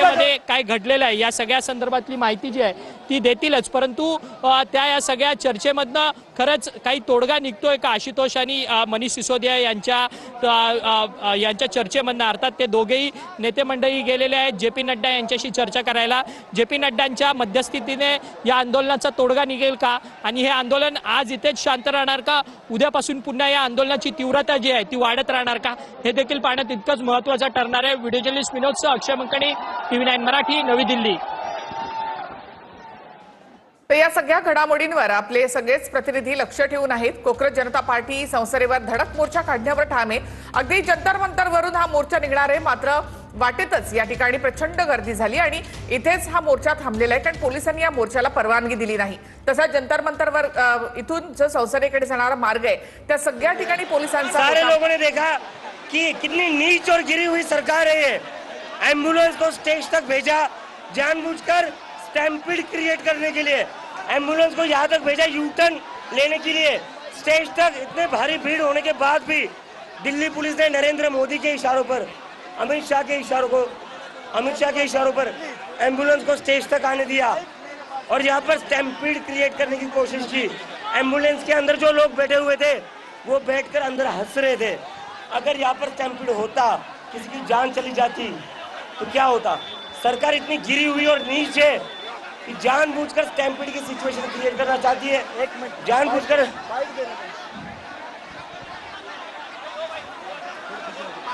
मध्ये काय घडलेलं आहे या सगळ्या संदर्भातली माहिती जी आहे ती देतीलच, परंतु त्या या सगळ्या चर्चेमधनं खरंच काही तोडगा निघतोय का आशुतोष आणि मनीष सिसोदिया यांच्या चर्चेमधनं? अर्थात ते दोघेही नेते मंडळी गेलेले आहेत जे पी नड्डा यांच्याशी चर्चा करायला. जे पी नड्डांच्या मध्यस्थीतीने या आंदोलनाचा तोडगा निघेल का आणि हे आंदोलन आज इथेच शांत राहणार का, उद्यापासून पुन्हा या आंदोलनाची तीव्रता जी आहे ती वाढत राहणार का, हे देखील पाहणं तितकंच महत्त्वाचं ठरणार आहे. व्हिडिओ जर्नलिस्ट विनोदसह अक्षय मंकणी, TV9 मराठी, नवी दिल्ली. तर या सगळ्या घडामोडींवर आपले सगळेच प्रतिनिधी लक्ष ठेवून आहेत. कोकराझ जनता पार्टी संसदेवर धडक मोर्चा काढण्यावर ठाम आहे. अगदी जंतर मंतरवरून हा मोर्चा निघणार आहे, मात्र वाटेतच या ठिकाणी प्रचंड गर्दी झाली आणि इथेच हा मोर्चा थांबलेला आहे, कारण पोलिसांनी या मोर्चाला परवानगी दिली नाही. तसा जंतर मंतरवर इथून जो संसदेकडे जाणारा मार्ग आहे त्या सगळ्या ठिकाणी पोलिसांचा सारे लोगों ने देखा कि कितनी नीच और गिरी हुई सरकार है ये। एम्बुलेंस को स्टेज तक भेजा जानबूझकर स्टैम्पीड क्रिएट करने के लिए, एम्बुलेंस को यहाँ तक भेजा यू टर्न लेने के लिए। स्टेज तक इतने भारी भीड़ होने के बाद भी दिल्ली पुलिस ने नरेंद्र मोदी के इशारों पर, अमित शाह के इशारों पर एम्बुलेंस को स्टेज तक आने दिया और यहाँ पर स्टैम्पीड क्रिएट करने की कोशिश की। एम्बुलेंस के अंदर जो लोग बैठे हुए थे वो बैठकर अंदर हंस रहे थे। अगर यहाँ पर स्टैम्पीड होता, किसी की जान चली जाती तो क्या होता? सरकार इतनी गिरी हुई और नीच है कि जानबूझकर स्टैम्पीड की सिचुएशन क्रिएट करना चाहती है।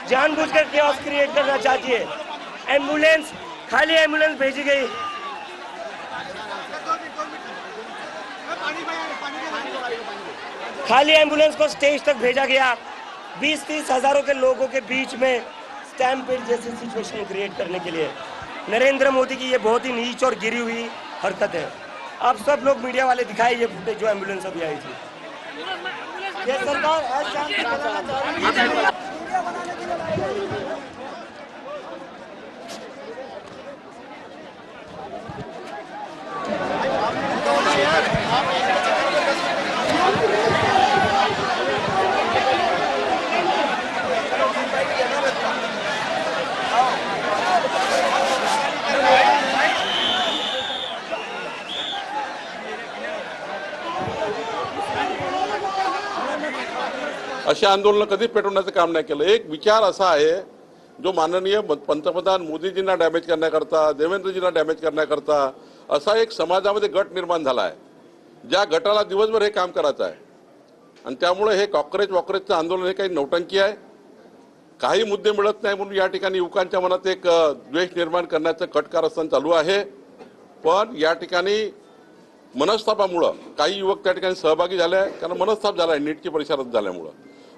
जानबूझकर केओस क्रिएट करना चाहती है। एम्बुलेंस, खाली एम्बुलेंस भेजी गई। खाली एम्बुलेंस को स्टेज तक भेजा गया 20-30 हजारों के लोगों के बीच में स्टैम्पीड जैसी सिचुएशन क्रिएट करने के लिए। नरेंद्र मोदी की ये बहुत ही नीच और गिरी हुई हरकत है। आप सब लोग मीडिया वाले दिखाए ये फुटेज जो एम्बुलेंस अभी आई थी। ये सरकार असे आंदोलन कधी पेटवण्याचं काम नाही केलं। एक विचार असा आहे जो माननीय पंतप्रधान मोदीजींना डॅमेज करण्याकरता, देवेंद्रजींना डॅमेज करण्याकरता असा एक समाजामध्ये गट निर्माण झाला आहे, ज्या गटाला दिवसभर हे काम करायचं आहे। आणि त्यामुळे हे कॉकरेजचं आंदोलन हे काही नौटंकी आहे। काही मुद्दे मिळत नाही म्हणून या ठिकाणी युवकांच्या मनात एक द्वेष निर्माण करण्याचं कट कारस्थान चालू आहे। पण या ठिकाणी मनस्तापामुळे काही युवक त्या ठिकाणी सहभागी झाले, कारण मनस्ताप झाला आहे नीटची परीक्षा रद्द झाल्यामुळे।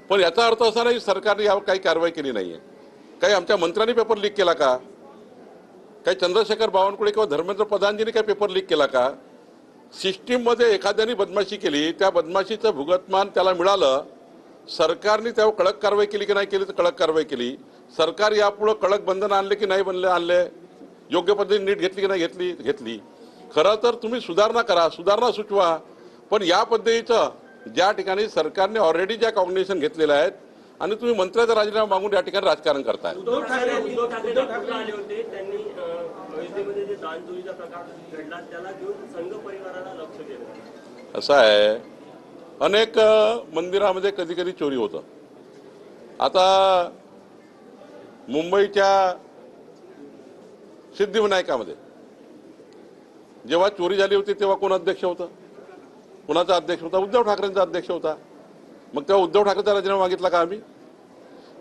पण याचा अर्थ असा नाही सरकारने यावर काही कारवाई केली नाहीये। काही आमच्या मंत्र्यांनी पेपर लीक केला का? काही चंद्रशेखर बावनकुळे किंवा धर्मेंद्र प्रधानजींनी काही पेपर लीक केला का? सिस्टीममध्ये एखाद्याने बदमाशी केली, त्या बदमाशीचं भुगतमान त्याला मिळालं, सरकारने त्यावर कडक कारवाई केली की नाही केली? तर कडक कारवाई केली। सरकार यापुढे कडक बंधन आणले की नाही आणले? योग्य पद्धतीने नीट घेतली की नाही घेतली? खरं तर तुम्ही सुधारणा करा, सुधारणा सुचवा, पण या पद्धतीचं ज्या ठिकाणी सरकारने ऑलरेडी ज्या कॉग्निशन घेतलेल्या आहेत आणि तुम्ही मंत्र्याचा राजीनामा मागून या ठिकाणी राजकारण करताय। असं आहे, अनेक मंदिरामध्ये कधी कधी चोरी होतं। आता मुंबईच्या सिद्धिविनायकामध्ये जेव्हा चोरी झाली होती तेव्हा कोण अध्यक्ष होतं? कुणाचा अध्यक्ष होता? उद्धव ठाकरेंचा अध्यक्ष होता। मग तेव्हा उद्धव ठाकरेंचा राजीनामा मागितला का आम्ही?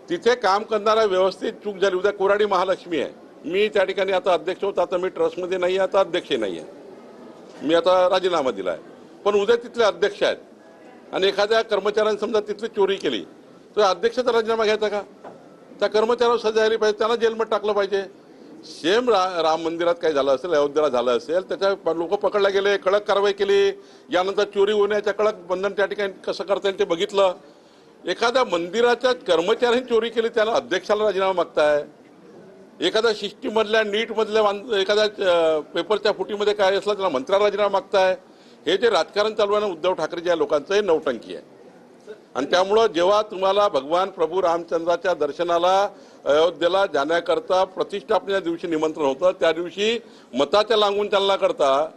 तिथे काम करणारा व्यवस्थित चूक झाली। उद्या कोराडी महालक्ष्मी आहे, मी त्या ठिकाणी आता अध्यक्ष होता, आता मी ट्रस्टमध्ये नाही आहे, आता अध्यक्ष नाही आहे, मी आता राजीनामा दिला आहे। पण उद्या तिथले अध्यक्ष आहेत आणि एखाद्या कर्मचाऱ्याने समजा तिथली चोरी केली तर अध्यक्षाचा राजीनामा घ्यायचा का? त्या कर्मचाऱ्यावर सजा झाली पाहिजे, त्याला जेलमध्ये टाकलं पाहिजे। सेम राम मंदिरात काही झालं असेल, अयोध्येला झालं असेल, त्याच्या लोक पकडले गेले, कडक कारवाई केली, यानंतर चोरी होण्याच्या कडक बंधन त्या ठिकाणी कसं करता येईल ते बघितलं। एखाद्या मंदिराच्या कर्मचाऱ्यांनी चोरी केली त्याला अध्यक्षाला राजीनामा मागताय? एखाद्या सिस्टीममधल्या नीटमधल्या एखाद्या पेपरच्या फुटीमध्ये काय असलं त्याला मंत्र्याला राजीनामा मागताय? हे जे राजकारण चालू आहे ना उद्धव ठाकरे ज्या लोकांचं, हे नौटंकी आहे। आणि त्यामुळं जेव्हा तुम्हाला भगवान प्रभू रामचंद्राच्या दर्शनाला अयोध्येला जाण्याकरता प्रतिष्ठापनेच्या दिवशी निमंत्रण होतं, त्या दिवशी मताच्या लागून चालण्याकरता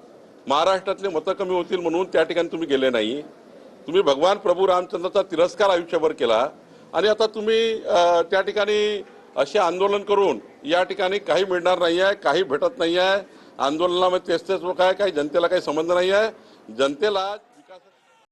महाराष्ट्रातले मतं कमी होतील म्हणून त्या ठिकाणी तुम्ही गेले नाही. तुम्ही भगवान प्रभू रामचंद्राचा तिरस्कार आयुष्यभर केला आणि आता तुम्ही त्या ठिकाणी असे आंदोलन करून या ठिकाणी काही मिळणार नाही आहे, काही भेटत नाही आहे. आंदोलनामध्ये तेच लोक आहे, काही जनतेला काही संबंध नाही आहे. जनतेला